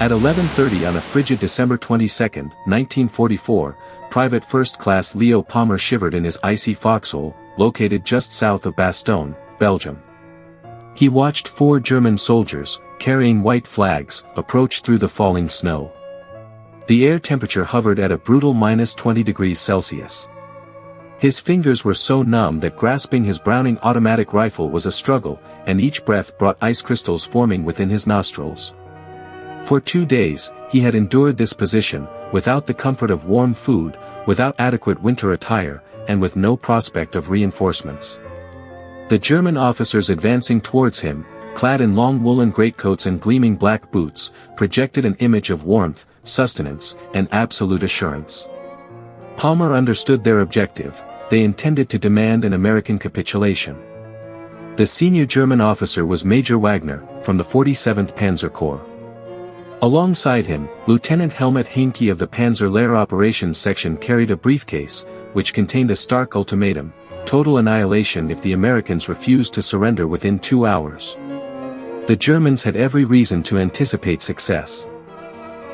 At 11:30 on a frigid December 22, 1944, Private First Class Leo Palmer shivered in his icy foxhole, located just south of Bastogne, Belgium. He watched 4 German soldiers, carrying white flags, approach through the falling snow. The air temperature hovered at a brutal -20 degrees Celsius. His fingers were so numb that grasping his Browning automatic rifle was a struggle, and each breath brought ice crystals forming within his nostrils. For 2 days, he had endured this position, without the comfort of warm food, without adequate winter attire, and with no prospect of reinforcements. The German officers advancing towards him, clad in long woolen greatcoats and gleaming black boots, projected an image of warmth, sustenance, and absolute assurance. Palmer understood their objective. They intended to demand an American capitulation. The senior German officer was Major Wagner, from the 47th Panzer Corps. Alongside him, Lieutenant Helmut Heinke of the Panzer Lehr Operations Section carried a briefcase, which contained a stark ultimatum: total annihilation if the Americans refused to surrender within 2 hours. The Germans had every reason to anticipate success.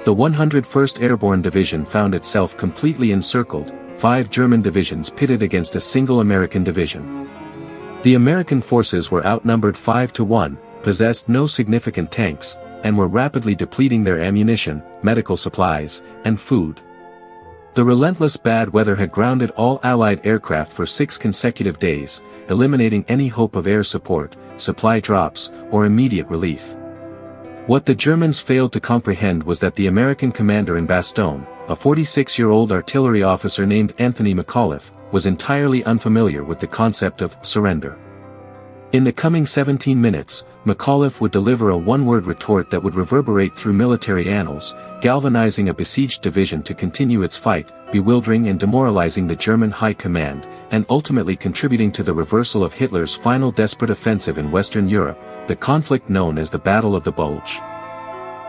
The 101st Airborne Division found itself completely encircled, 5 German divisions pitted against a single American division. The American forces were outnumbered 5 to 1, possessed no significant tanks, and were rapidly depleting their ammunition, medical supplies, and food. The relentless bad weather had grounded all Allied aircraft for 6 consecutive days, eliminating any hope of air support, supply drops, or immediate relief. What the Germans failed to comprehend was that the American commander in Bastogne, a 46-year-old artillery officer named Anthony McAuliffe, was entirely unfamiliar with the concept of surrender. In the coming 17 minutes, McAuliffe would deliver a one-word retort that would reverberate through military annals, galvanizing a besieged division to continue its fight, bewildering and demoralizing the German High Command, and ultimately contributing to the reversal of Hitler's final desperate offensive in Western Europe, the conflict known as the Battle of the Bulge.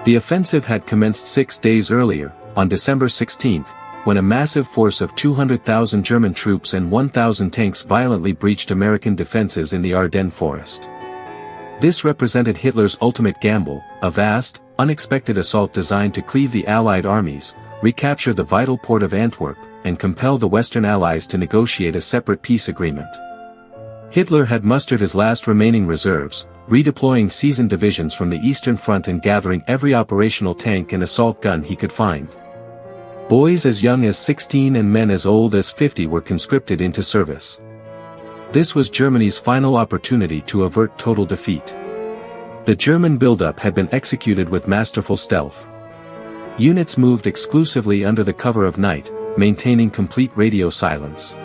The offensive had commenced 6 days earlier, on December 16, when a massive force of 200,000 German troops and 1,000 tanks violently breached American defenses in the Ardennes forest. This represented Hitler's ultimate gamble, a vast, unexpected assault designed to cleave the Allied armies, recapture the vital port of Antwerp, and compel the Western Allies to negotiate a separate peace agreement. Hitler had mustered his last remaining reserves, redeploying seasoned divisions from the Eastern Front and gathering every operational tank and assault gun he could find. Boys as young as 16 and men as old as 50 were conscripted into service. This was Germany's final opportunity to avert total defeat. The German buildup had been executed with masterful stealth. Units moved exclusively under the cover of night, maintaining complete radio silence.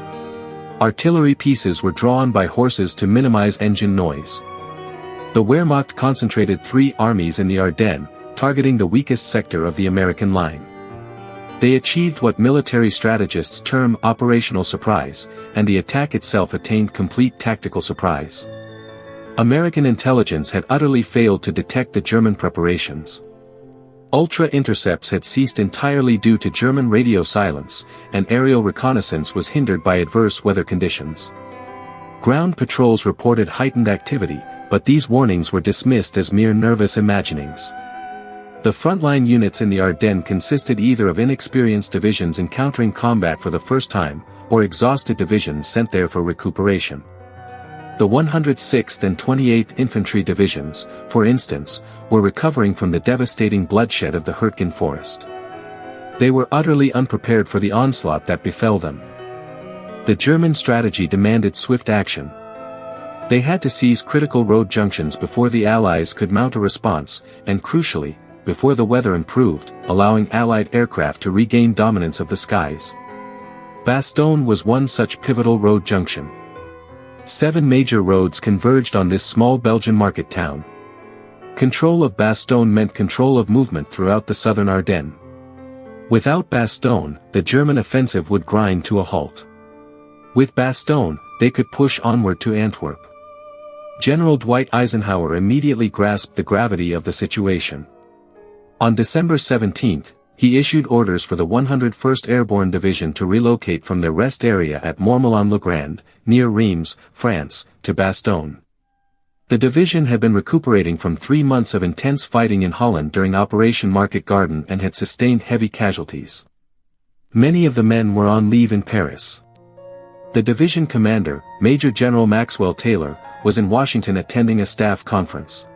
Artillery pieces were drawn by horses to minimize engine noise. The Wehrmacht concentrated 3 armies in the Ardennes, targeting the weakest sector of the American line. They achieved what military strategists term operational surprise, and the attack itself attained complete tactical surprise. American intelligence had utterly failed to detect the German preparations. Ultra-intercepts had ceased entirely due to German radio silence, and aerial reconnaissance was hindered by adverse weather conditions. Ground patrols reported heightened activity, but these warnings were dismissed as mere nervous imaginings. The frontline units in the Ardennes consisted either of inexperienced divisions encountering combat for the first time, or exhausted divisions sent there for recuperation. The 106th and 28th Infantry Divisions, for instance, were recovering from the devastating bloodshed of the Hurtgen Forest. They were utterly unprepared for the onslaught that befell them. The German strategy demanded swift action. They had to seize critical road junctions before the Allies could mount a response, and crucially, before the weather improved, allowing Allied aircraft to regain dominance of the skies. Bastogne was one such pivotal road junction. 7 major roads converged on this small Belgian market town. Control of Bastogne meant control of movement throughout the southern Ardennes. Without Bastogne, the German offensive would grind to a halt. With Bastogne, they could push onward to Antwerp. General Dwight Eisenhower immediately grasped the gravity of the situation. On December 17, he issued orders for the 101st Airborne Division to relocate from their rest area at Mormel-en-le-Grand, near Reims, France, to Bastogne. The division had been recuperating from 3 months of intense fighting in Holland during Operation Market Garden and had sustained heavy casualties. Many of the men were on leave in Paris. The division commander, Major General Maxwell Taylor, was in Washington attending a staff conference.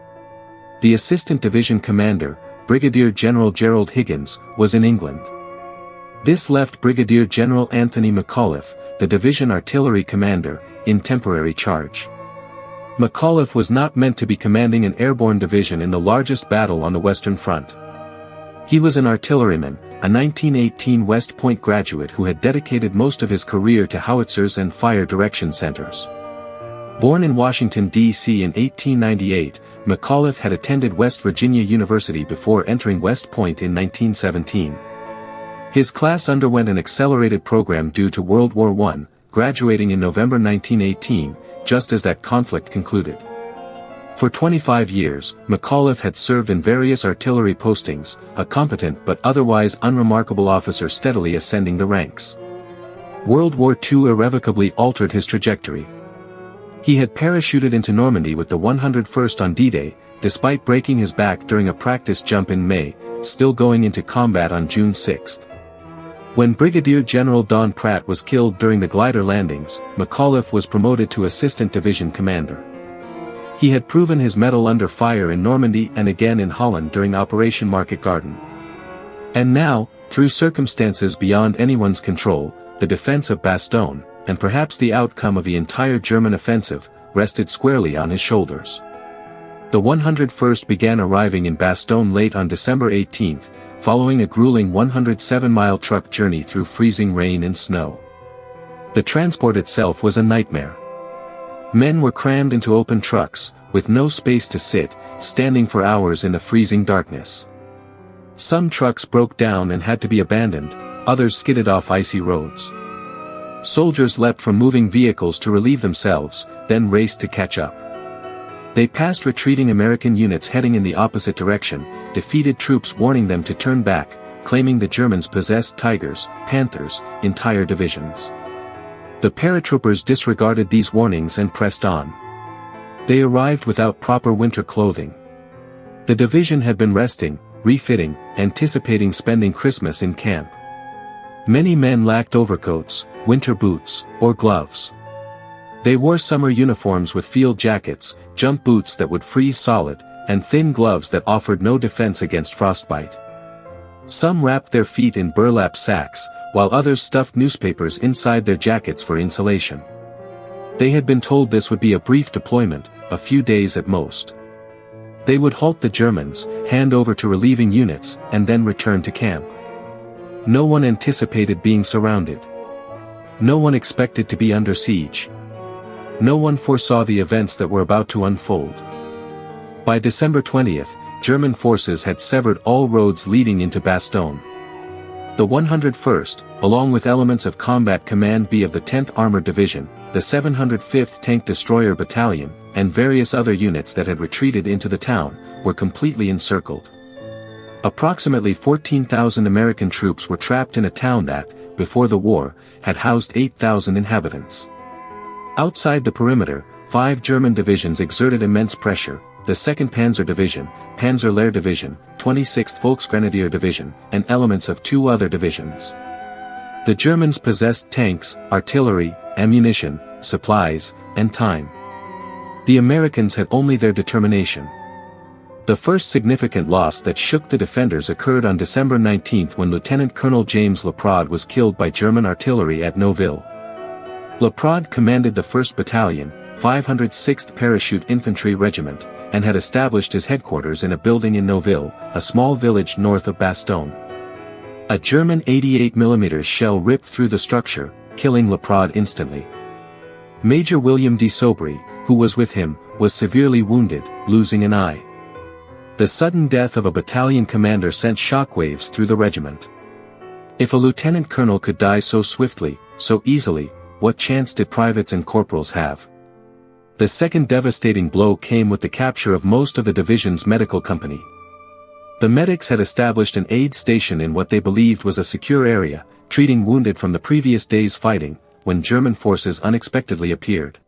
The assistant division commander, Brigadier General Gerald Higgins, was in England. This left Brigadier General Anthony McAuliffe, the division artillery commander, in temporary charge. McAuliffe was not meant to be commanding an airborne division in the largest battle on the Western Front. He was an artilleryman, a 1918 West Point graduate who had dedicated most of his career to howitzers and fire direction centers. Born in Washington, D.C. in 1898, McAuliffe had attended West Virginia University before entering West Point in 1917. His class underwent an accelerated program due to World War I, graduating in November 1918, just as that conflict concluded. For 25 years, McAuliffe had served in various artillery postings, a competent but otherwise unremarkable officer steadily ascending the ranks. World War II irrevocably altered his trajectory. He had parachuted into Normandy with the 101st on D-Day, despite breaking his back during a practice jump in May, still going into combat on June 6. When Brigadier General Don Pratt was killed during the glider landings, McAuliffe was promoted to Assistant Division Commander. He had proven his mettle under fire in Normandy and again in Holland during Operation Market Garden. And now, through circumstances beyond anyone's control, the defense of Bastogne, and perhaps the outcome of the entire German offensive, rested squarely on his shoulders. The 101st began arriving in Bastogne late on December 18, following a grueling 107-mile truck journey through freezing rain and snow. The transport itself was a nightmare. Men were crammed into open trucks, with no space to sit, standing for hours in the freezing darkness. Some trucks broke down and had to be abandoned, others skidded off icy roads. Soldiers leapt from moving vehicles to relieve themselves, then raced to catch up. They passed retreating American units heading in the opposite direction, defeated troops warning them to turn back, claiming the Germans possessed Tigers, Panthers, entire divisions. The paratroopers disregarded these warnings and pressed on. They arrived without proper winter clothing. The division had been resting, refitting, anticipating spending Christmas in camp. Many men lacked overcoats, winter boots, or gloves. They wore summer uniforms with field jackets, jump boots that would freeze solid, and thin gloves that offered no defense against frostbite. Some wrapped their feet in burlap sacks, while others stuffed newspapers inside their jackets for insulation. They had been told this would be a brief deployment, a few days at most. They would halt the Germans, hand over to relieving units, and then return to camp. No one anticipated being surrounded. No one expected to be under siege. No one foresaw the events that were about to unfold. By December 20th, German forces had severed all roads leading into Bastogne. The 101st, along with elements of Combat Command B of the 10th Armored Division, the 705th Tank Destroyer Battalion, and various other units that had retreated into the town, were completely encircled. Approximately 14,000 American troops were trapped in a town that, before the war, had housed 8,000 inhabitants. Outside the perimeter, 5 German divisions exerted immense pressure: the 2nd Panzer Division, Panzer Lehr Division, 26th Volksgrenadier Division, and elements of 2 other divisions. The Germans possessed tanks, artillery, ammunition, supplies, and time. The Americans had only their determination. The first significant loss that shook the defenders occurred on December 19 when Lieutenant Colonel James Laprade was killed by German artillery at Neuville. Laprade commanded the 1st Battalion, 506th Parachute Infantry Regiment, and had established his headquarters in a building in Neuville, a small village north of Bastogne. A German 88mm shell ripped through the structure, killing Laprade instantly. Major William de Sobry, who was with him, was severely wounded, losing an eye. The sudden death of a battalion commander sent shockwaves through the regiment. If a lieutenant colonel could die so swiftly, so easily, what chance did privates and corporals have? The second devastating blow came with the capture of most of the division's medical company. The medics had established an aid station in what they believed was a secure area, treating wounded from the previous day's fighting, when German forces unexpectedly appeared.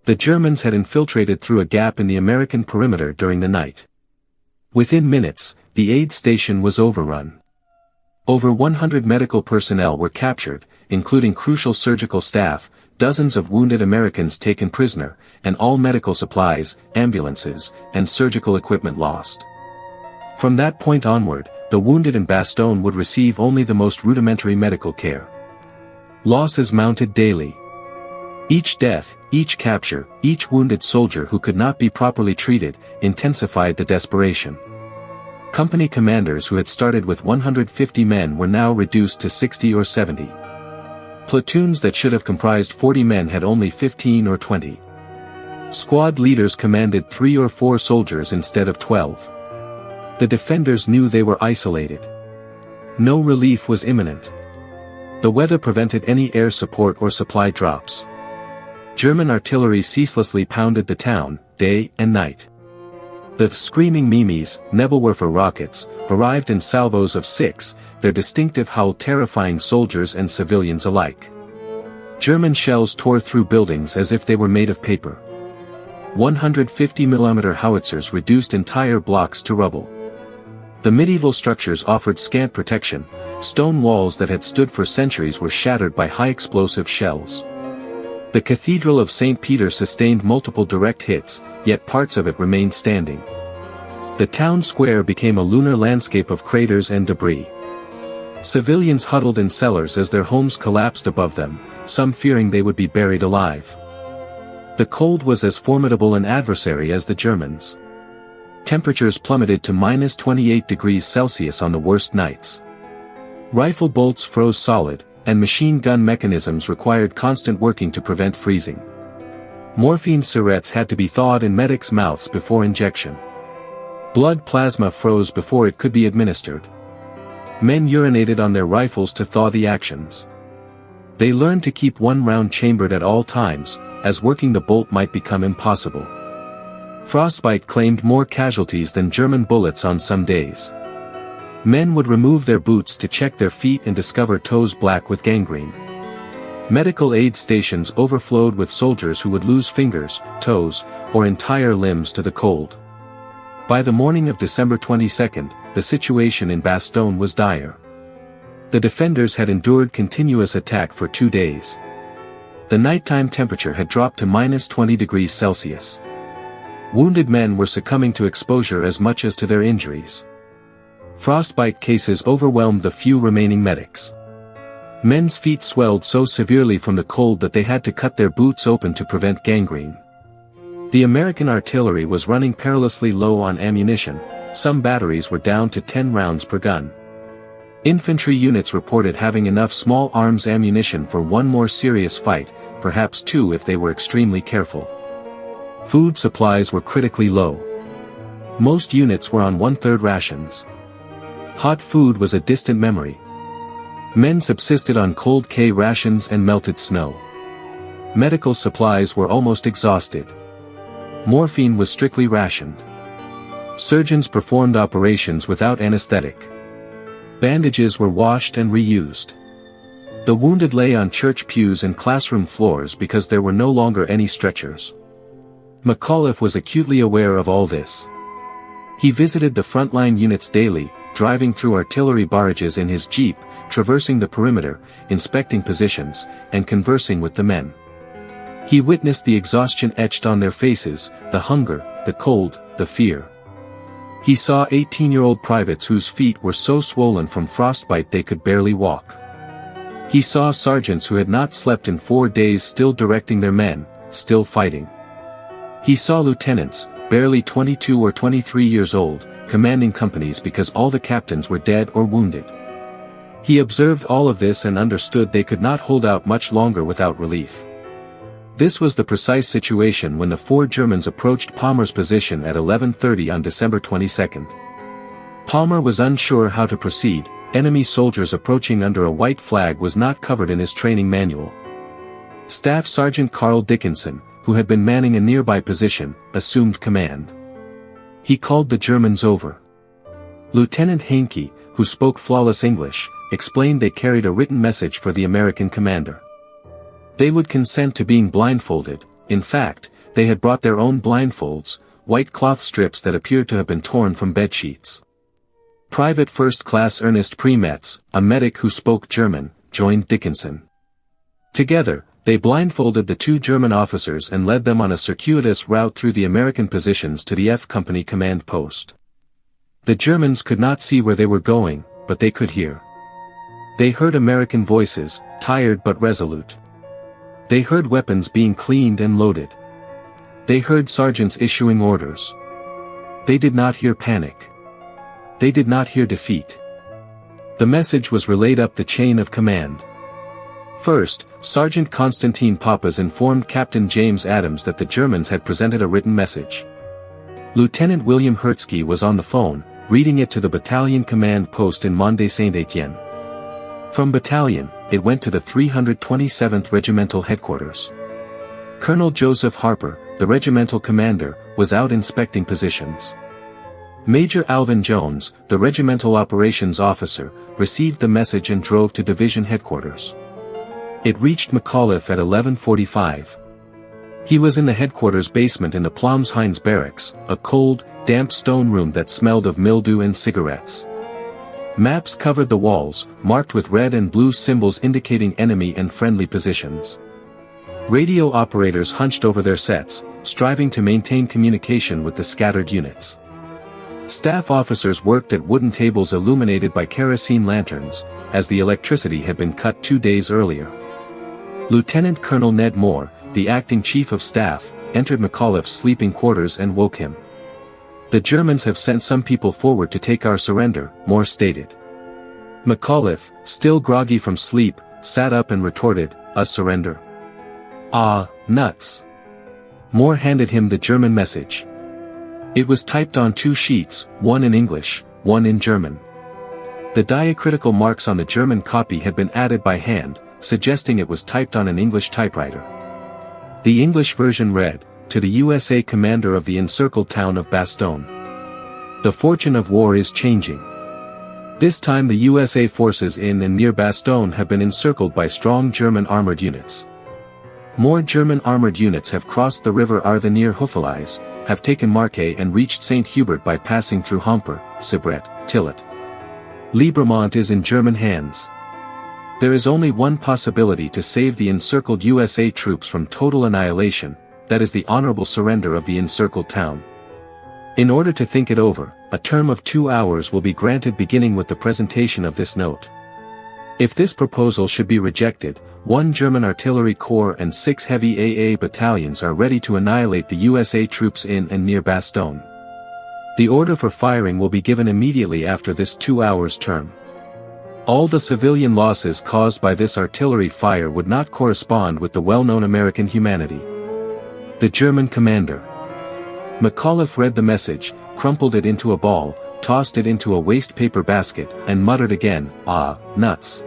The Germans had infiltrated through a gap in the American perimeter during the night. Within minutes, the aid station was overrun. Over 100 medical personnel were captured, including crucial surgical staff, dozens of wounded Americans taken prisoner, and all medical supplies, ambulances, and surgical equipment lost. From that point onward, the wounded in Bastogne would receive only the most rudimentary medical care. Losses mounted daily. Each death, each capture, each wounded soldier who could not be properly treated, intensified the desperation. Company commanders who had started with 150 men were now reduced to 60 or 70. Platoons that should have comprised 40 men had only 15 or 20. Squad leaders commanded 3 or 4 soldiers instead of 12. The defenders knew they were isolated. No relief was imminent. The weather prevented any air support or supply drops. German artillery ceaselessly pounded the town, day and night. The screaming Mimes, Nebelwerfer rockets, arrived in salvos of 6, their distinctive howl terrifying soldiers and civilians alike. German shells tore through buildings as if they were made of paper. 150mm howitzers reduced entire blocks to rubble. The medieval structures offered scant protection, stone walls that had stood for centuries were shattered by high-explosive shells. The Cathedral of St. Peter sustained multiple direct hits, yet parts of it remained standing. The town square became a lunar landscape of craters and debris. Civilians huddled in cellars as their homes collapsed above them, some fearing they would be buried alive. The cold was as formidable an adversary as the Germans. Temperatures plummeted to -28°C on the worst nights. Rifle bolts froze solid, and machine gun mechanisms required constant working to prevent freezing. Morphine syrettes had to be thawed in medics' mouths before injection. Blood plasma froze before it could be administered. Men urinated on their rifles to thaw the actions. They learned to keep one round chambered at all times, as working the bolt might become impossible. Frostbite claimed more casualties than German bullets on some days. Men would remove their boots to check their feet and discover toes black with gangrene. Medical aid stations overflowed with soldiers who would lose fingers, toes, or entire limbs to the cold. By the morning of December 22, the situation in Bastogne was dire. The defenders had endured continuous attack for 2 days. The nighttime temperature had dropped to -20°C. Wounded men were succumbing to exposure as much as to their injuries. Frostbite cases overwhelmed the few remaining medics. Men's feet swelled so severely from the cold that they had to cut their boots open to prevent gangrene. The American artillery was running perilously low on ammunition, some batteries were down to 10 rounds per gun. Infantry units reported having enough small arms ammunition for one more serious fight, perhaps 2 if they were extremely careful. Food supplies were critically low. Most units were on 1/3 rations. Hot food was a distant memory. Men subsisted on cold K rations and melted snow. Medical supplies were almost exhausted. Morphine was strictly rationed. Surgeons performed operations without anesthetic. Bandages were washed and reused. The wounded lay on church pews and classroom floors because there were no longer any stretchers. McAuliffe was acutely aware of all this. He visited the frontline units daily, driving through artillery barrages in his jeep, traversing the perimeter, inspecting positions, and conversing with the men. He witnessed the exhaustion etched on their faces, the hunger, the cold, the fear. He saw 18-year-old privates whose feet were so swollen from frostbite they could barely walk. He saw sergeants who had not slept in 4 days still directing their men, still fighting. He saw lieutenants, barely 22 or 23 years old, commanding companies because all the captains were dead or wounded. He observed all of this and understood they could not hold out much longer without relief. This was the precise situation when the 4 Germans approached Palmer's position at 11:30 on December 22. Palmer was unsure how to proceed. Enemy soldiers approaching under a white flag was not covered in his training manual. Staff Sergeant Carl Dickinson, who had been manning a nearby position, assumed command. He called the Germans over. Lieutenant Haenke, who spoke flawless English, explained they carried a written message for the American commander. They would consent to being blindfolded, in fact, They had brought their own blindfolds, white cloth strips that appeared to have been torn from bedsheets. Private First Class Ernest Premetz, a medic who spoke German, joined Dickinson. Together, they blindfolded the two German officers and led them on a circuitous route through the American positions to the F Company command post. The Germans could not see where they were going, but they could hear. They heard American voices, tired but resolute. They heard weapons being cleaned and loaded. They heard sergeants issuing orders. They did not hear panic. They did not hear defeat. The message was relayed up the chain of command. First, Sergeant Konstantin Papas informed Captain James Adams that the Germans had presented a written message. Lieutenant William Hertzky was on the phone, reading it to the battalion command post in Mont de Saint-Étienne. From battalion, it went to the 327th Regimental headquarters. Colonel Joseph Harper, the regimental commander, was out inspecting positions. Major Alvin Jones, the regimental operations officer, received the message and drove to division headquarters. It reached McAuliffe at 11:45. He was in the headquarters basement in the Plombs-Heinz barracks, a cold, damp stone room that smelled of mildew and cigarettes. Maps covered the walls, marked with red and blue symbols indicating enemy and friendly positions. Radio operators hunched over their sets, striving to maintain communication with the scattered units. Staff officers worked at wooden tables illuminated by kerosene lanterns, as the electricity had been cut 2 days earlier. Lieutenant Colonel Ned Moore, the acting chief of staff, entered McAuliffe's sleeping quarters and woke him. "The Germans have sent some people forward to take our surrender," Moore stated. McAuliffe, still groggy from sleep, sat up and retorted, "A surrender? Ah, nuts." Moore handed him the German message. It was typed on 2 sheets, one in English, one in German. The diacritical marks on the German copy had been added by hand, suggesting it was typed on an English typewriter. The English version read, "To the USA commander of the encircled town of Bastogne. The fortune of war is changing. This time the USA forces in and near Bastogne have been encircled by strong German armored units. More German armored units have crossed the river Arve near Houffalize, have taken Marquet and reached St. Hubert by passing through Homper, Cibret, Tillet. Liebremont is in German hands. There is only one possibility to save the encircled USA troops from total annihilation, that is the honorable surrender of the encircled town. In order to think it over, a term of 2 hours will be granted beginning with the presentation of this note. If this proposal should be rejected, 1 German artillery corps and 6 heavy AA battalions are ready to annihilate the USA troops in and near Bastogne. The order for firing will be given immediately after this 2 hours term. All the civilian losses caused by this artillery fire would not correspond with the well-known American humanity. The German commander. McAuliffe read the message, crumpled it into a ball, tossed it into a waste paper basket, and muttered again, "Ah, nuts."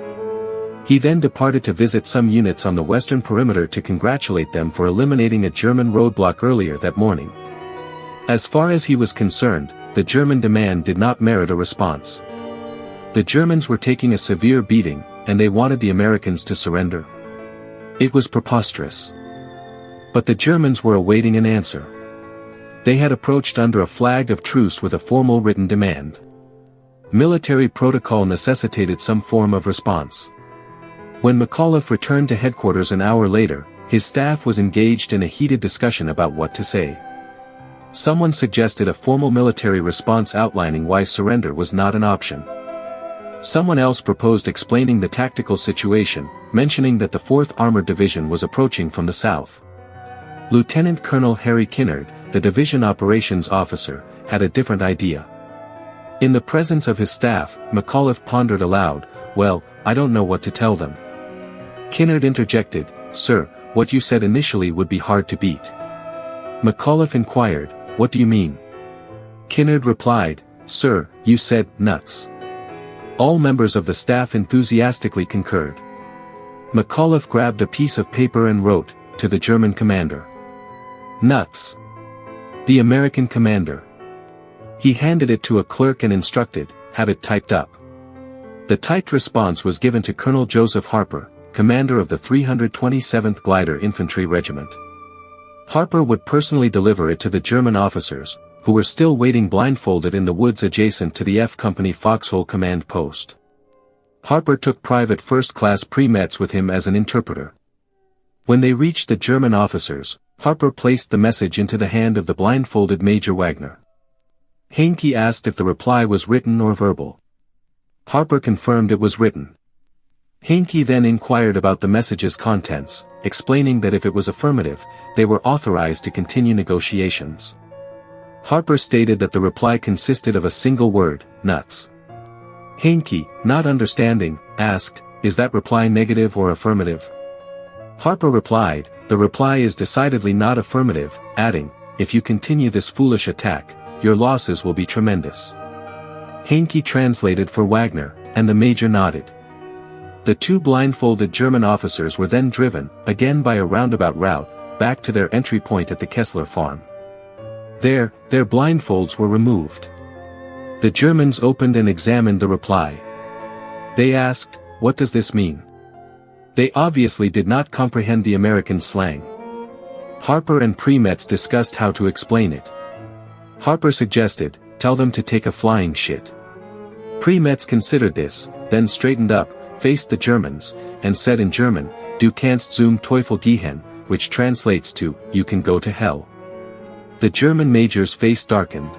He then departed to visit some units on the western perimeter to congratulate them for eliminating a German roadblock earlier that morning. As far as he was concerned, the German demand did not merit a response. The Germans were taking a severe beating, and they wanted the Americans to surrender. It was preposterous. But the Germans were awaiting an answer. They had approached under a flag of truce with a formal written demand. Military protocol necessitated some form of response. When McAuliffe returned to headquarters an hour later, his staff was engaged in a heated discussion about what to say. Someone suggested a formal military response outlining why surrender was not an option. Someone else proposed explaining the tactical situation, mentioning that the 4th Armored Division was approaching from the south. Lieutenant Colonel Harry Kinnard, the division operations officer, had a different idea. In the presence of his staff, McAuliffe pondered aloud, "Well, I don't know what to tell them." Kinnard interjected, "Sir, what you said initially would be hard to beat." McAuliffe inquired, "What do you mean?" Kinnard replied, "Sir, you said, nuts." All members of the staff enthusiastically concurred. McAuliffe grabbed a piece of paper and wrote, "To the German commander. Nuts." The American commander. He handed it to a clerk and instructed, "Have it typed up." The typed response was given to Colonel Joseph Harper, commander of the 327th Glider Infantry Regiment. Harper would personally deliver it to the German officers, who were still waiting blindfolded in the woods adjacent to the F Company Foxhole command post. Harper took Private First Class Pre-Metz with him as an interpreter. When they reached the German officers, Harper placed the message into the hand of the blindfolded Major Wagner. Haenke asked if the reply was written or verbal. Harper confirmed it was written. Haenke then inquired about the message's contents, explaining that if it was affirmative, they were authorized to continue negotiations. Harper stated that the reply consisted of a single word, nuts. Haenke, not understanding, asked, "Is that reply negative or affirmative?" Harper replied, "The reply is decidedly not affirmative," adding, "If you continue this foolish attack, your losses will be tremendous." Haenke translated for Wagner, and the major nodded. The two blindfolded German officers were then driven, again by a roundabout route, back to their entry point at the Kessler farm. There, their blindfolds were removed. The Germans opened and examined the reply. They asked, "What does this mean?" They obviously did not comprehend the American slang. Harper and Pre-Metz discussed how to explain it. Harper suggested, "Tell them to take a flying shit." Pre-Metz considered this, then straightened up, faced the Germans, and said in German, "Du kannst zum Teufel gehen," which translates to, "You can go to hell." The German major's face darkened.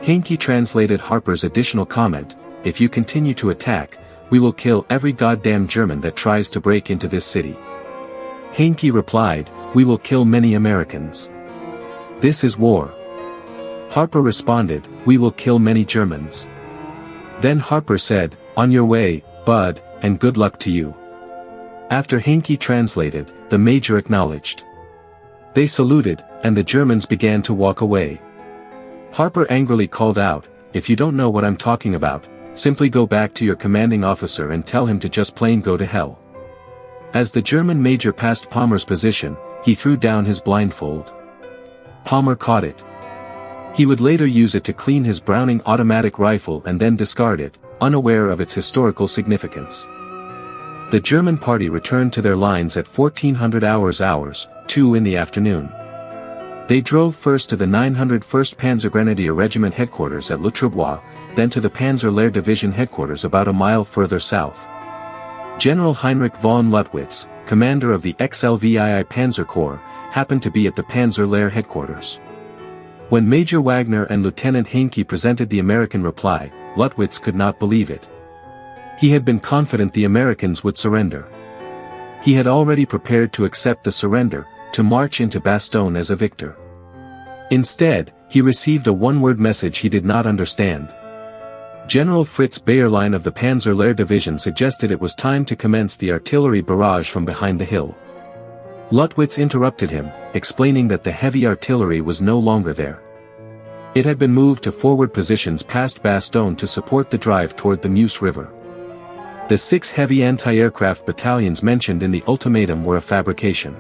Haenke translated Harper's additional comment, "If you continue to attack, we will kill every goddamn German that tries to break into this city." Haenke replied, "We will kill many Americans. This is war." Harper responded, "We will kill many Germans." Then Harper said, "On your way, bud, and good luck to you." After Haenke translated, the major acknowledged. They saluted, and the Germans began to walk away. Harper angrily called out, "If you don't know what I'm talking about, simply go back to your commanding officer and tell him to just plain go to hell." As the German major passed Palmer's position, he threw down his blindfold. Palmer caught it. He would later use it to clean his Browning automatic rifle and then discard it, unaware of its historical significance. The German party returned to their lines at 1400 hours, 2 in the afternoon. They drove first to the 901st Panzergrenadier Regiment headquarters at Le Trebois, then to the Panzer Lehr Division headquarters about a mile further south. General Heinrich von Luttwitz, commander of the XLVII Panzer Corps, happened to be at the Panzer Lehr headquarters. When Major Wagner and Lieutenant Haenke presented the American reply, Luttwitz could not believe it. He had been confident the Americans would surrender. He had already prepared to accept the surrender, to march into Bastogne as a victor. Instead, he received a one-word message he did not understand. General Fritz Bayerlein of the Panzer Lehr Division suggested it was time to commence the artillery barrage from behind the hill. Luttwitz interrupted him, explaining that the heavy artillery was no longer there. It had been moved to forward positions past Bastogne to support the drive toward the Meuse River. The 6 heavy anti-aircraft battalions mentioned in the ultimatum were a fabrication.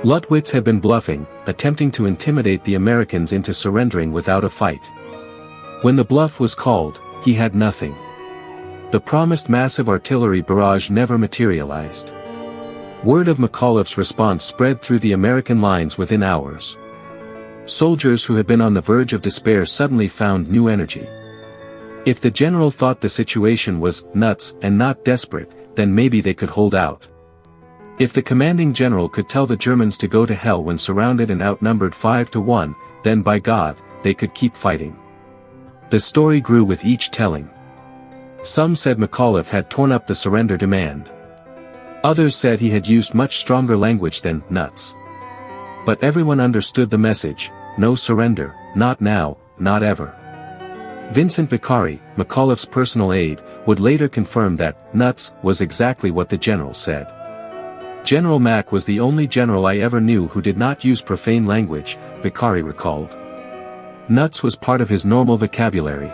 Luttwitz had been bluffing, attempting to intimidate the Americans into surrendering without a fight. When the bluff was called, he had nothing. The promised massive artillery barrage never materialized. Word of McAuliffe's response spread through the American lines within hours. Soldiers who had been on the verge of despair suddenly found new energy. If the general thought the situation was nuts and not desperate, then maybe they could hold out. If the commanding general could tell the Germans to go to hell when surrounded and outnumbered 5-1, then by God, they could keep fighting. The story grew with each telling. Some said McAuliffe had torn up the surrender demand. Others said he had used much stronger language than nuts. But everyone understood the message: no surrender, not now, not ever. Vincent Beccari, McAuliffe's personal aide, would later confirm that nuts was exactly what the general said. General Mack was the only general I ever knew who did not use profane language, Beccari recalled. Nuts was part of his normal vocabulary.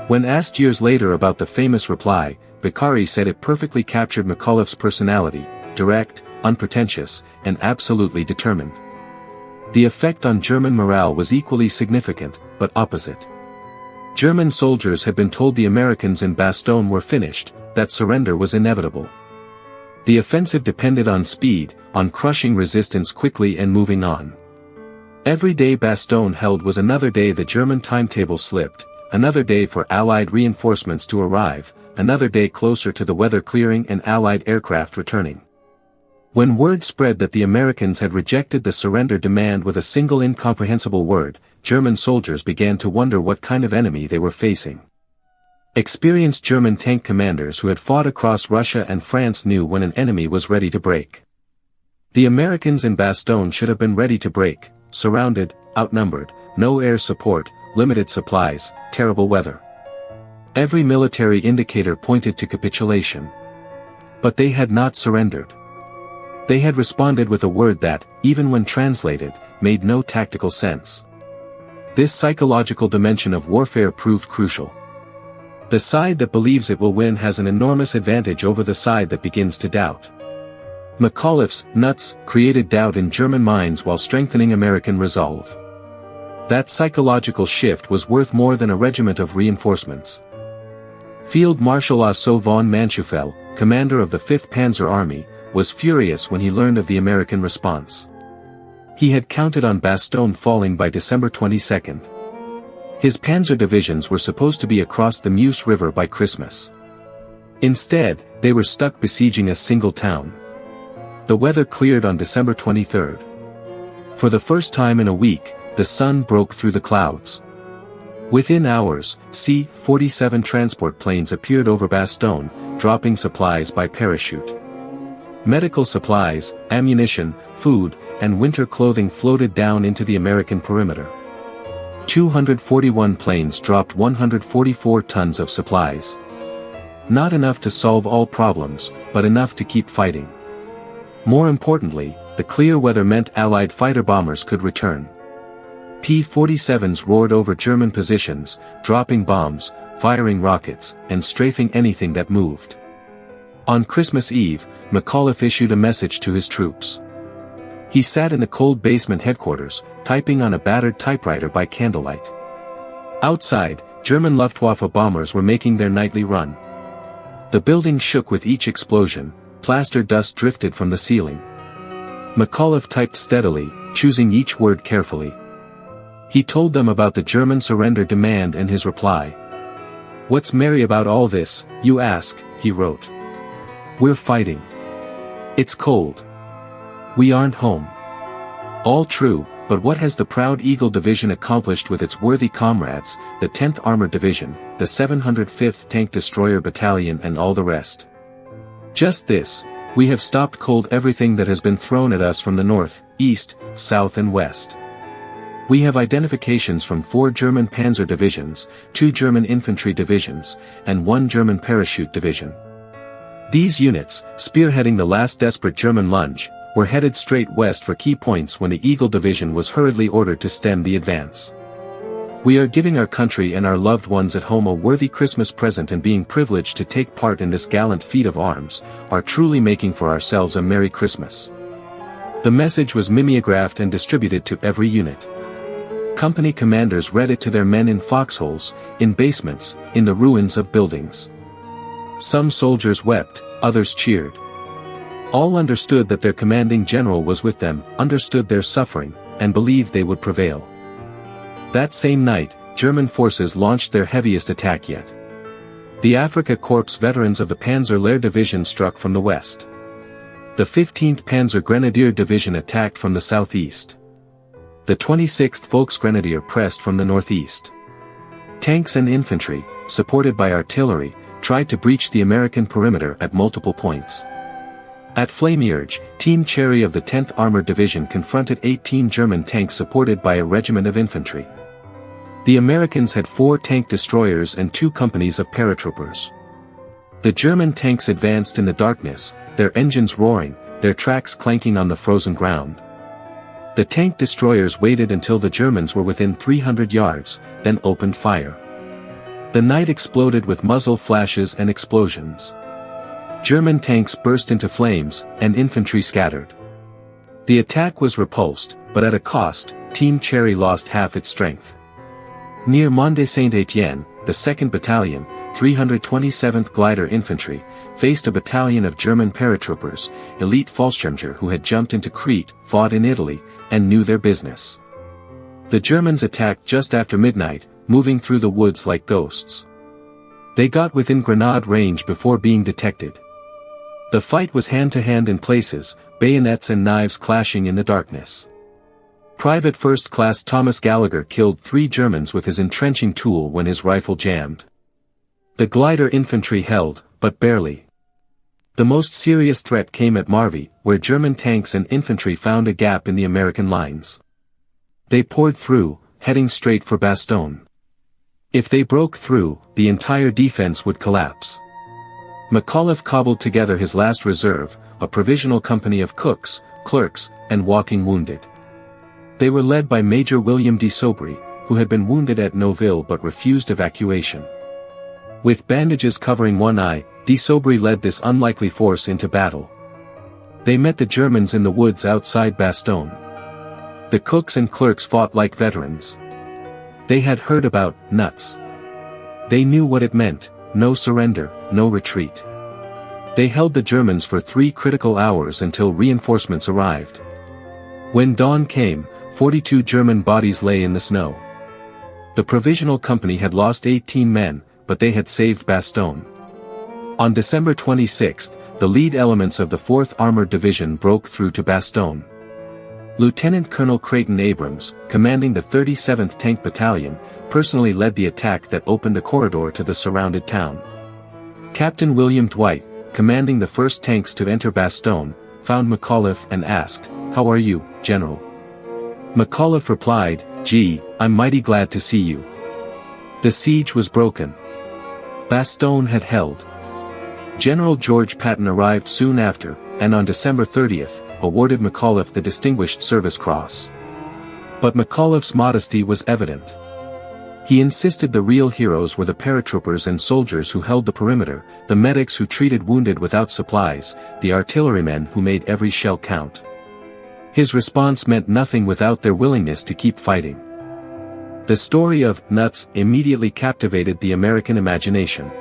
When asked years later about the famous reply, Beccari said it perfectly captured McAuliffe's personality: direct, unpretentious, and absolutely determined. The effect on German morale was equally significant, but opposite. German soldiers had been told the Americans in Bastogne were finished, that surrender was inevitable. The offensive depended on speed, on crushing resistance quickly and moving on. Every day Bastogne held was another day the German timetable slipped, another day for Allied reinforcements to arrive, another day closer to the weather clearing and Allied aircraft returning. When word spread that the Americans had rejected the surrender demand with a single incomprehensible word, German soldiers began to wonder what kind of enemy they were facing. Experienced German tank commanders who had fought across Russia and France knew when an enemy was ready to break. The Americans in Bastogne should have been ready to break, surrounded, outnumbered, no air support, limited supplies, terrible weather. Every military indicator pointed to capitulation. But they had not surrendered. They had responded with a word that, even when translated, made no tactical sense. This psychological dimension of warfare proved crucial. The side that believes it will win has an enormous advantage over the side that begins to doubt. McAuliffe's nuts created doubt in German minds while strengthening American resolve. That psychological shift was worth more than a regiment of reinforcements. Field Marshal Otto von Manschufel, commander of the 5th Panzer Army, was furious when he learned of the American response. He had counted on Bastogne falling by December 22. His panzer divisions were supposed to be across the Meuse River by Christmas. Instead, they were stuck besieging a single town. The weather cleared on December 23. For the first time in a week, the sun broke through the clouds. Within hours, C-47 transport planes appeared over Bastogne, dropping supplies by parachute. Medical supplies, ammunition, food, and winter clothing floated down into the American perimeter. 241 planes dropped 144 tons of supplies. Not enough to solve all problems, but enough to keep fighting. More importantly, the clear weather meant Allied fighter bombers could return. P-47s roared over German positions, dropping bombs, firing rockets, and strafing anything that moved. On Christmas Eve, McAuliffe issued a message to his troops. He sat in the cold basement headquarters, typing on a battered typewriter by candlelight. Outside, German Luftwaffe bombers were making their nightly run. The building shook with each explosion, plaster dust drifted from the ceiling. McAuliffe typed steadily, choosing each word carefully. He told them about the German surrender demand and his reply. "What's merry about all this, you ask," he wrote. "We're fighting. It's cold. We aren't home." All true, but what has the proud Eagle Division accomplished with its worthy comrades, the 10th Armored Division, the 705th Tank Destroyer Battalion and all the rest? Just this: we have stopped cold everything that has been thrown at us from the north, east, south and west. We have identifications from 4 German Panzer Divisions, 2 German Infantry Divisions, and 1 German Parachute Division. These units, spearheading the last desperate German lunge, were headed straight west for key points when the Eagle Division was hurriedly ordered to stem the advance. We are giving our country and our loved ones at home a worthy Christmas present, and being privileged to take part in this gallant feat of arms, are truly making for ourselves a Merry Christmas. The message was mimeographed and distributed to every unit. Company commanders read it to their men in foxholes, in basements, in the ruins of buildings. Some soldiers wept, others cheered. All understood that their commanding general was with them, understood their suffering, and believed they would prevail. That same night, German forces launched their heaviest attack yet. The Afrika Korps veterans of the Panzer Lehr Division struck from the west. The 15th Panzer Grenadier Division attacked from the southeast. The 26th Volksgrenadier pressed from the northeast. Tanks and infantry, supported by artillery, tried to breach the American perimeter at multiple points. At Flamierge, Team Cherry of the 10th Armored Division confronted 18 German tanks supported by a regiment of infantry. The Americans had 4 tank destroyers and 2 companies of paratroopers. The German tanks advanced in the darkness, their engines roaring, their tracks clanking on the frozen ground. The tank destroyers waited until the Germans were within 300 yards, then opened fire. The night exploded with muzzle flashes and explosions. German tanks burst into flames, and infantry scattered. The attack was repulsed, but at a cost. Team Cherry lost half its strength. Near Mont de Saint-Étienne, the 2nd Battalion, 327th Glider Infantry, faced a battalion of German paratroopers, elite Fallschirmjäger who had jumped into Crete, fought in Italy, and knew their business. The Germans attacked just after midnight, moving through the woods like ghosts. They got within grenade range before being detected. The fight was hand-to-hand in places, bayonets and knives clashing in the darkness. Private First Class Thomas Gallagher killed 3 Germans with his entrenching tool when his rifle jammed. The glider infantry held, but barely. The most serious threat came at Marvy, where German tanks and infantry found a gap in the American lines. They poured through, heading straight for Bastogne. If they broke through, the entire defense would collapse. McAuliffe cobbled together his last reserve, a provisional company of cooks, clerks, and walking wounded. They were led by Major William de Sobry, who had been wounded at Noville but refused evacuation. With bandages covering one eye, de Sobry led this unlikely force into battle. They met the Germans in the woods outside Bastogne. The cooks and clerks fought like veterans. They had heard about nuts. They knew what it meant: no surrender, no retreat. They held the Germans for 3 critical hours until reinforcements arrived. When dawn came, 42 German bodies lay in the snow. The provisional company had lost 18 men, but they had saved Bastogne. On December 26, the lead elements of the 4th Armored Division broke through to Bastogne. Lieutenant Colonel Creighton Abrams, commanding the 37th Tank Battalion, personally led the attack that opened a corridor to the surrounded town. Captain William Dwight, commanding the 1st Tanks to enter Bastogne, found McAuliffe and asked, "How are you, General?" McAuliffe replied, "Gee, I'm mighty glad to see you." The siege was broken. Bastogne had held. General George Patton arrived soon after, and on December 30th, awarded McAuliffe the Distinguished Service Cross. But McAuliffe's modesty was evident. He insisted the real heroes were the paratroopers and soldiers who held the perimeter, the medics who treated wounded without supplies, the artillerymen who made every shell count. His response meant nothing without their willingness to keep fighting. The story of nuts immediately captivated the American imagination.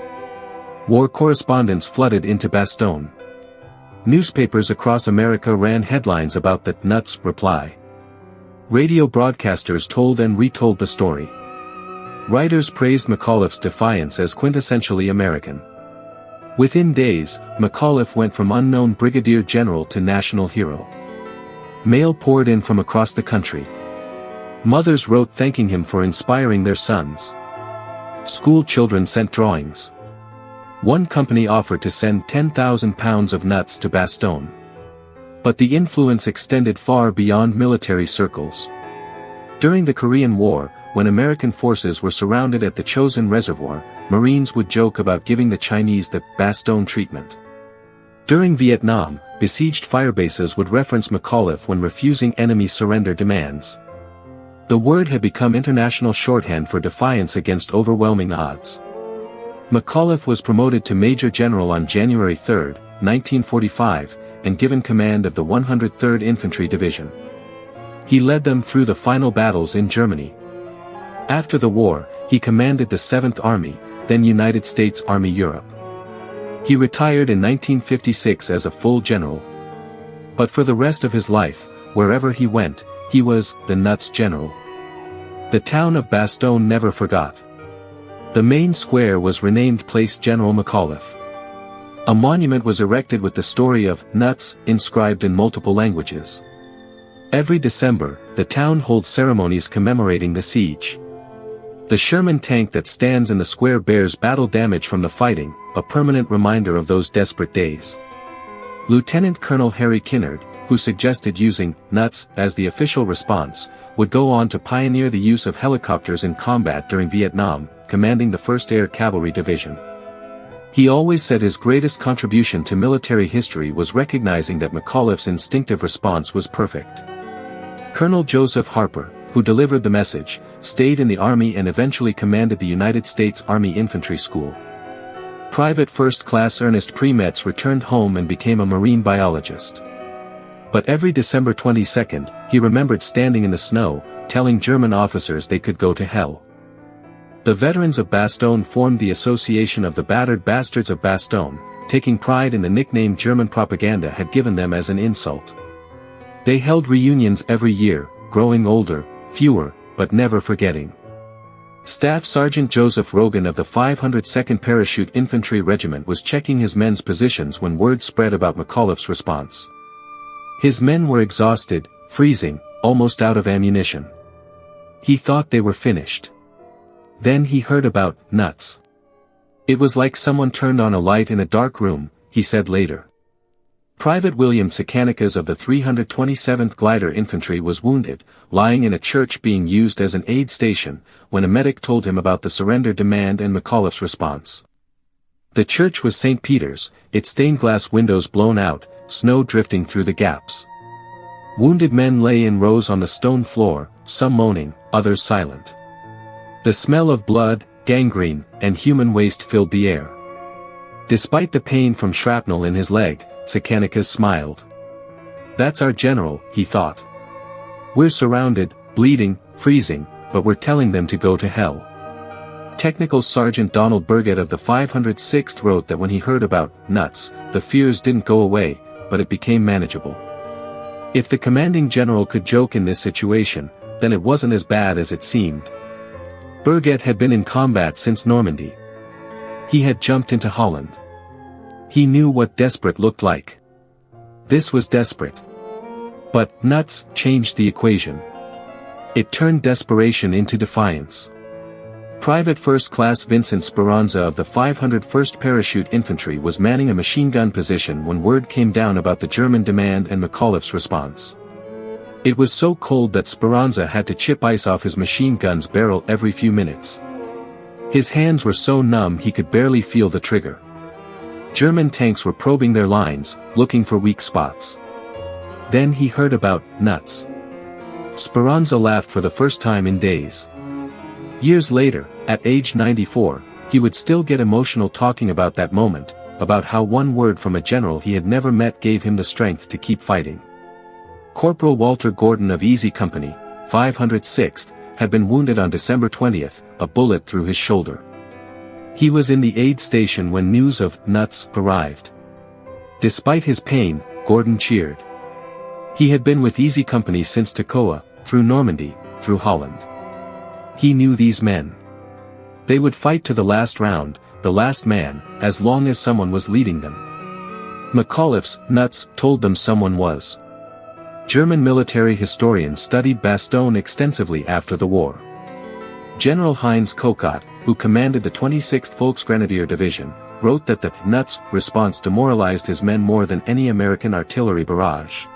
War correspondents flooded into Bastogne. Newspapers across America ran headlines about the nuts reply. Radio broadcasters told and retold the story. Writers praised McAuliffe's defiance as quintessentially American. Within days, McAuliffe went from unknown brigadier general to national hero. Mail poured in from across the country. Mothers wrote thanking him for inspiring their sons. School children sent drawings. One company offered to send 10,000 pounds of nuts to Bastogne. But the influence extended far beyond military circles. During the Korean War, when American forces were surrounded at the Chosin Reservoir, Marines would joke about giving the Chinese the Bastogne treatment. During Vietnam, besieged firebases would reference McAuliffe when refusing enemy surrender demands. The word had become international shorthand for defiance against overwhelming odds. McAuliffe was promoted to Major General on January 3, 1945, and given command of the 103rd Infantry Division. He led them through the final battles in Germany. After the war, he commanded the 7th Army, then United States Army Europe. He retired in 1956 as a full general. But for the rest of his life, wherever he went, he was the nuts general. The town of Bastogne never forgot. The main square was renamed Place General McAuliffe. A monument was erected with the story of nuts inscribed in multiple languages. Every December, the town holds ceremonies commemorating the siege. The Sherman tank that stands in the square bears battle damage from the fighting, a permanent reminder of those desperate days. Lieutenant Colonel Harry Kinnard, who suggested using nuts as the official response, would go on to pioneer the use of helicopters in combat during Vietnam, commanding the 1st Air Cavalry Division. He always said his greatest contribution to military history was recognizing that McAuliffe's instinctive response was perfect. Colonel Joseph Harper, who delivered the message, stayed in the Army and eventually commanded the United States Army Infantry School. Private First Class Ernest Primetz returned home and became a marine biologist. But every December 22, he remembered standing in the snow, telling German officers they could go to hell. The veterans of Bastogne formed the Association of the Battered Bastards of Bastogne, taking pride in the nickname German propaganda had given them as an insult. They held reunions every year, growing older, fewer, but never forgetting. Staff Sergeant Joseph Rogan of the 502nd Parachute Infantry Regiment was checking his men's positions when word spread about McAuliffe's response. His men were exhausted, freezing, almost out of ammunition. He thought they were finished. Then he heard about nuts. It was like someone turned on a light in a dark room, he said later. Private William Sakanicas of the 327th Glider Infantry was wounded, lying in a church being used as an aid station, when a medic told him about the surrender demand and McAuliffe's response. The church was St. Peter's, its stained glass windows blown out, snow drifting through the gaps. Wounded men lay in rows on the stone floor, some moaning, others silent. The smell of blood, gangrene, and human waste filled the air. Despite the pain from shrapnel in his leg, Sakanicas smiled. That's our general, he thought. We're surrounded, bleeding, freezing, but we're telling them to go to hell. Technical Sergeant Donald Burgett of the 506th wrote that when he heard about nuts, the fears didn't go away, but it became manageable. If the commanding general could joke in this situation, then it wasn't as bad as it seemed. Burgett had been in combat since Normandy. He had jumped into Holland. He knew what desperate looked like. This was desperate. But nuts changed the equation. It turned desperation into defiance. Private First Class Vincent Speranza of the 501st Parachute Infantry was manning a machine gun position when word came down about the German demand and McAuliffe's response. It was so cold that Speranza had to chip ice off his machine gun's barrel every few minutes. His hands were so numb he could barely feel the trigger. German tanks were probing their lines, looking for weak spots. Then he heard about nuts. Speranza laughed for the first time in days. Years later, at age 94, he would still get emotional talking about that moment, about how one word from a general he had never met gave him the strength to keep fighting. Corporal Walter Gordon of Easy Company, 506th, had been wounded on December 20th, a bullet through his shoulder. He was in the aid station when news of nuts arrived. Despite his pain, Gordon cheered. He had been with Easy Company since Toccoa, through Normandy, through Holland. He knew these men. They would fight to the last round, the last man, as long as someone was leading them. McAuliffe's nuts told them someone was. German military historians studied Bastogne extensively after the war. General Heinz Kokott, who commanded the 26th Volksgrenadier Division, wrote that the nuts response demoralized his men more than any American artillery barrage.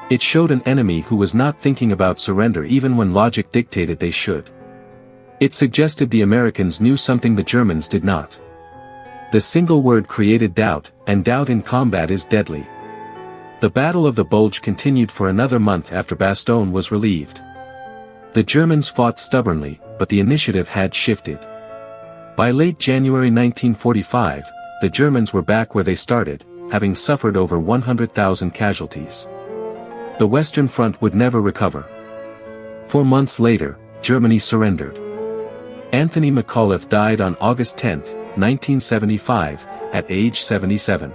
It showed an enemy who was not thinking about surrender even when logic dictated they should. It suggested the Americans knew something the Germans did not. The single word created doubt, and doubt in combat is deadly. The Battle of the Bulge continued for another month after Bastogne was relieved. The Germans fought stubbornly, but the initiative had shifted. By late January 1945, the Germans were back where they started, having suffered over 100,000 casualties. The Western Front would never recover. 4 months later, Germany surrendered. Anthony McAuliffe died on August 10, 1975, at age 77.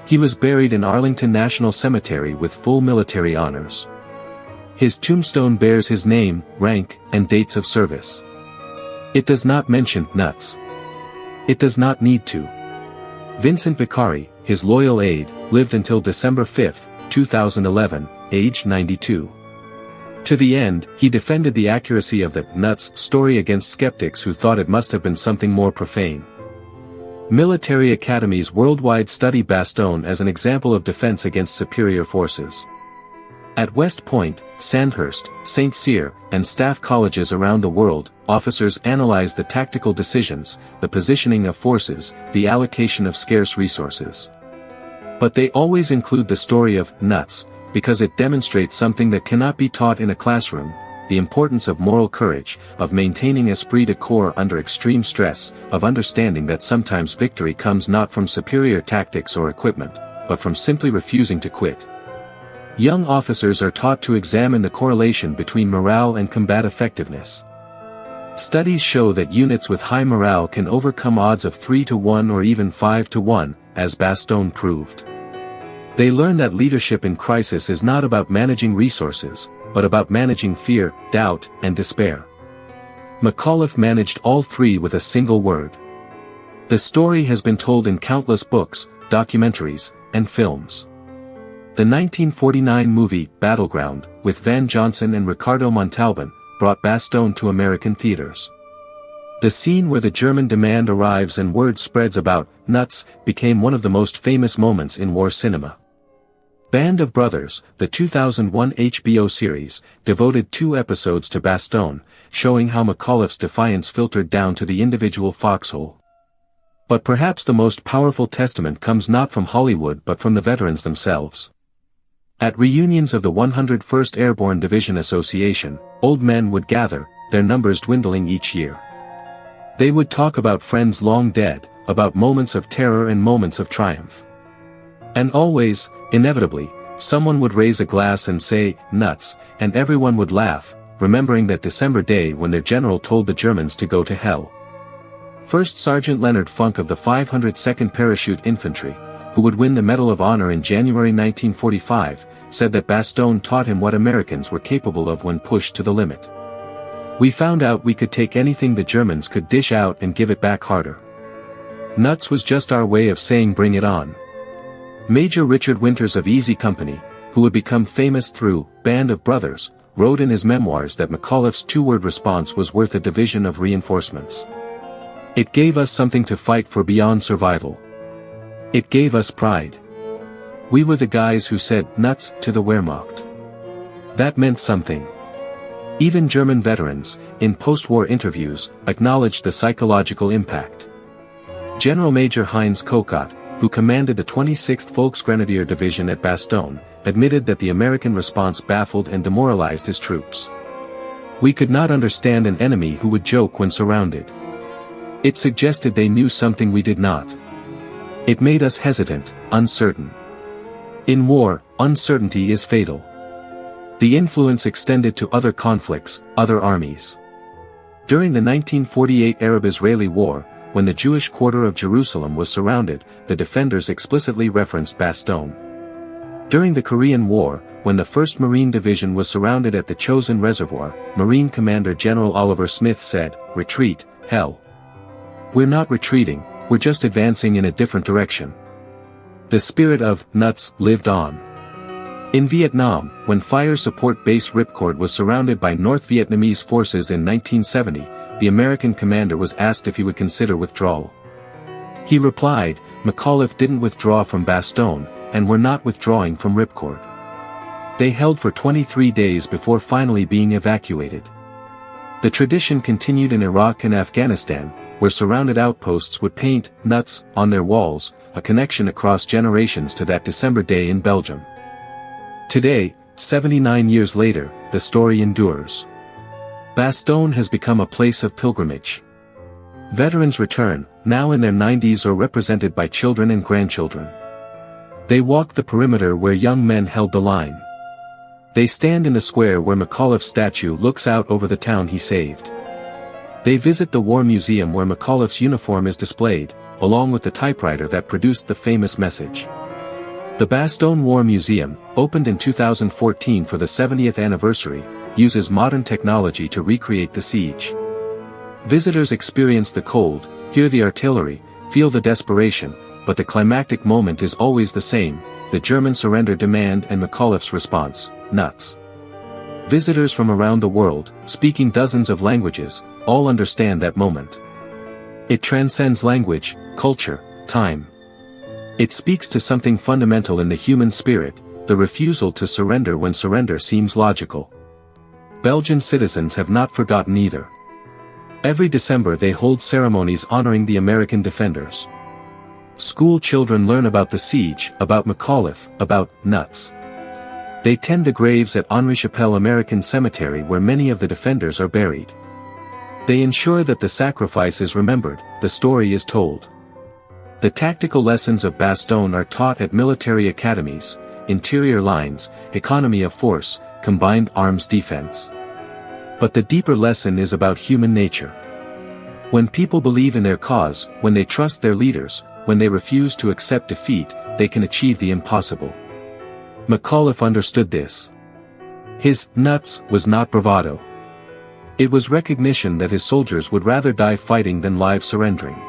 He was buried in Arlington National Cemetery with full military honors. His tombstone bears his name, rank, and dates of service. It does not mention nuts. It does not need to. Vincent Beccari, his loyal aide, lived until December 5, 2011, aged 92. To the end, he defended the accuracy of the nuts story against skeptics who thought it must have been something more profane. Military academies worldwide study Bastogne as an example of defense against superior forces. At West Point, Sandhurst, St. Cyr, and staff colleges around the world, officers analyze the tactical decisions, the positioning of forces, the allocation of scarce resources. But they always include the story of nuts, because it demonstrates something that cannot be taught in a classroom: the importance of moral courage, of maintaining esprit de corps under extreme stress, of understanding that sometimes victory comes not from superior tactics or equipment, but from simply refusing to quit. Young officers are taught to examine the correlation between morale and combat effectiveness. Studies show that units with high morale can overcome odds of 3 to 1 or even 5 to 1, as Bastogne proved. They learn that leadership in crisis is not about managing resources, but about managing fear, doubt, and despair. McAuliffe managed all three with a single word. The story has been told in countless books, documentaries, and films. The 1949 movie, Battleground, with Van Johnson and Ricardo Montalban, brought Bastogne to American theaters. The scene where the German demand arrives and word spreads about nuts became one of the most famous moments in war cinema. Band of Brothers, the 2001 HBO series, devoted 2 episodes to Bastogne, showing how McAuliffe's defiance filtered down to the individual foxhole. But perhaps the most powerful testament comes not from Hollywood but from the veterans themselves. At reunions of the 101st Airborne Division Association, old men would gather, their numbers dwindling each year. They would talk about friends long dead, about moments of terror and moments of triumph. And always, inevitably, someone would raise a glass and say, "Nuts," and everyone would laugh, remembering that December day when their general told the Germans to go to hell. First Sergeant Leonard Funk of the 502nd Parachute Infantry, who would win the Medal of Honor in January 1945, said that Bastogne taught him what Americans were capable of when pushed to the limit. "We found out we could take anything the Germans could dish out and give it back harder. Nuts was just our way of saying bring it on." Major Richard Winters of Easy Company, who would become famous through Band of Brothers, wrote in his memoirs that McAuliffe's 2-word response was worth a division of reinforcements. "It gave us something to fight for beyond survival. It gave us pride. We were the guys who said nuts to the Wehrmacht. That meant something." Even German veterans, in post-war interviews, acknowledged the psychological impact. General Major Heinz Kokott, who commanded the 26th Volksgrenadier Division at Bastogne, admitted that the American response baffled and demoralized his troops. "We could not understand an enemy who would joke when surrounded. It suggested they knew something we did not. It made us hesitant, uncertain. In war, uncertainty is fatal." The influence extended to other conflicts, other armies. During the 1948 Arab-Israeli War, when the Jewish quarter of Jerusalem was surrounded, the defenders explicitly referenced Bastogne. During the Korean War, when the 1st Marine Division was surrounded at the Chosin Reservoir, Marine Commander General Oliver Smith said, "Retreat, hell. We're not retreating, we're just advancing in a different direction." The spirit of nuts lived on. In Vietnam, when Fire Support Base Ripcord was surrounded by North Vietnamese forces in 1970, the American commander was asked if he would consider withdrawal. He replied, "McAuliffe didn't withdraw from Bastogne, and we're not withdrawing from Ripcord." They held for 23 days before finally being evacuated. The tradition continued in Iraq and Afghanistan, where surrounded outposts would paint nuts on their walls, a connection across generations to that December day in Belgium. Today, 79 years later, the story endures. Bastogne has become a place of pilgrimage. Veterans return, now in their 90s or represented by children and grandchildren. They walk the perimeter where young men held the line. They stand in the square where McAuliffe's statue looks out over the town he saved. They visit the War Museum where McAuliffe's uniform is displayed, along with the typewriter that produced the famous message. The Bastogne War Museum, opened in 2014 for the 70th anniversary, uses modern technology to recreate the siege. Visitors experience the cold, hear the artillery, feel the desperation, but the climactic moment is always the same, the German surrender demand and McAuliffe's response, nuts. Visitors from around the world, speaking dozens of languages, all understand that moment. It transcends language, culture, time. It speaks to something fundamental in the human spirit, the refusal to surrender when surrender seems logical. Belgian citizens have not forgotten either. Every December they hold ceremonies honoring the American defenders. School children learn about the siege, about McAuliffe, about nuts. They tend the graves at Henri Chapelle American Cemetery where many of the defenders are buried. They ensure that the sacrifice is remembered, the story is told. The tactical lessons of Bastogne are taught at military academies, interior lines, economy of force, combined arms defense. But the deeper lesson is about human nature. When people believe in their cause, when they trust their leaders, when they refuse to accept defeat, they can achieve the impossible. McAuliffe understood this. His nuts was not bravado. It was recognition that his soldiers would rather die fighting than live surrendering.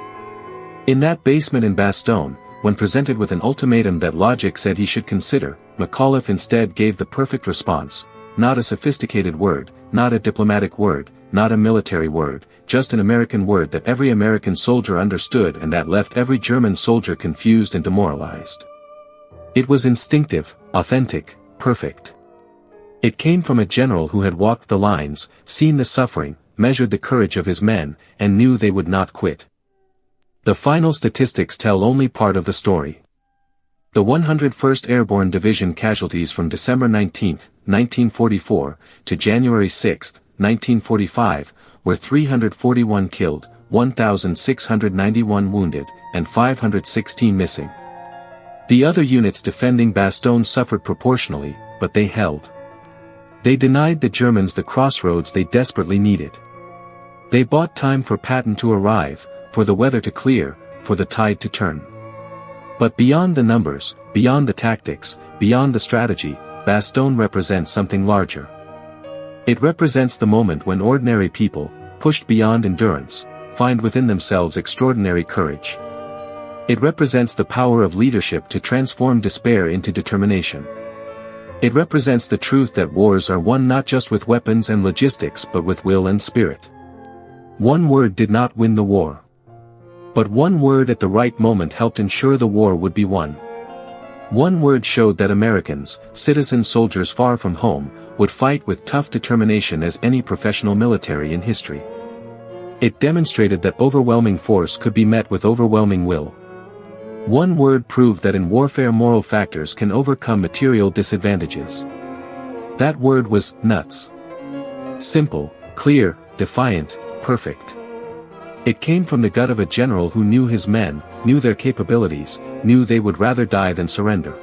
In that basement in Bastogne, when presented with an ultimatum that logic said he should consider, McAuliffe instead gave the perfect response: not a sophisticated word, not a diplomatic word, not a military word, just an American word that every American soldier understood and that left every German soldier confused and demoralized. It was instinctive, authentic, perfect. It came from a general who had walked the lines, seen the suffering, measured the courage of his men, and knew they would not quit. The final statistics tell only part of the story. The 101st Airborne Division casualties from December 19, 1944, to January 6, 1945, were 341 killed, 1,691 wounded, and 516 missing. The other units defending Bastogne suffered proportionally, but they held. They denied the Germans the crossroads they desperately needed. They bought time for Patton to arrive, for the weather to clear, for the tide to turn. But beyond the numbers, beyond the tactics, beyond the strategy, Bastogne represents something larger. It represents the moment when ordinary people, pushed beyond endurance, find within themselves extraordinary courage. It represents the power of leadership to transform despair into determination. It represents the truth that wars are won not just with weapons and logistics but with will and spirit. One word did not win the war. But one word at the right moment helped ensure the war would be won. One word showed that Americans, citizen soldiers far from home, would fight with tough determination as any professional military in history. It demonstrated that overwhelming force could be met with overwhelming will. One word proved that in warfare moral factors can overcome material disadvantages. That word was nuts. Simple, clear, defiant, perfect. It came from the gut of a general who knew his men, knew their capabilities, knew they would rather die than surrender.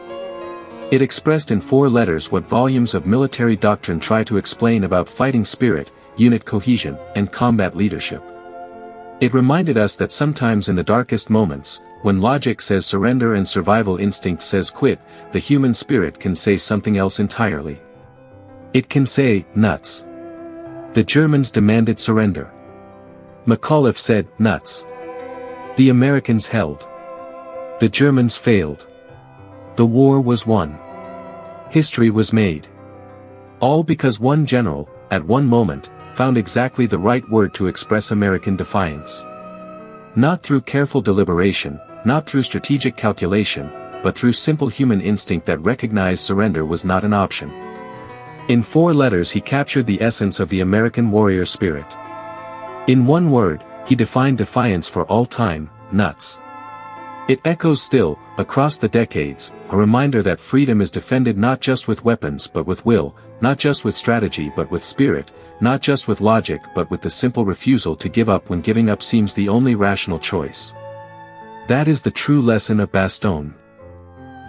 It expressed in 4 letters what volumes of military doctrine try to explain about fighting spirit, unit cohesion, and combat leadership. It reminded us that sometimes in the darkest moments, when logic says surrender and survival instinct says quit, the human spirit can say something else entirely. It can say, nuts. The Germans demanded surrender. McAuliffe said, nuts. The Americans held. The Germans failed. The war was won. History was made. All because one general, at one moment, found exactly the right word to express American defiance. Not through careful deliberation, not through strategic calculation, but through simple human instinct that recognized surrender was not an option. In 4 letters he captured the essence of the American warrior spirit. In one word, he defined defiance for all time, nuts. It echoes still, across the decades, a reminder that freedom is defended not just with weapons but with will, not just with strategy but with spirit, not just with logic but with the simple refusal to give up when giving up seems the only rational choice. That is the true lesson of Bastogne.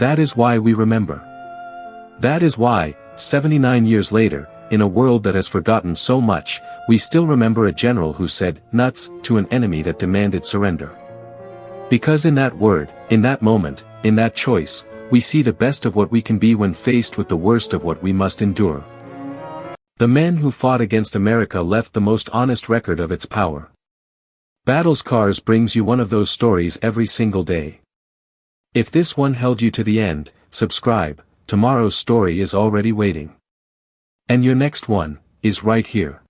That is why we remember. That is why, 79 years later, in a world that has forgotten so much, we still remember a general who said, nuts, to an enemy that demanded surrender. Because in that word, in that moment, in that choice, we see the best of what we can be when faced with the worst of what we must endure. The men who fought against America left the most honest record of its power. Battlescars brings you one of those stories every single day. If this one held you to the end, subscribe, tomorrow's story is already waiting. And your next one is right here.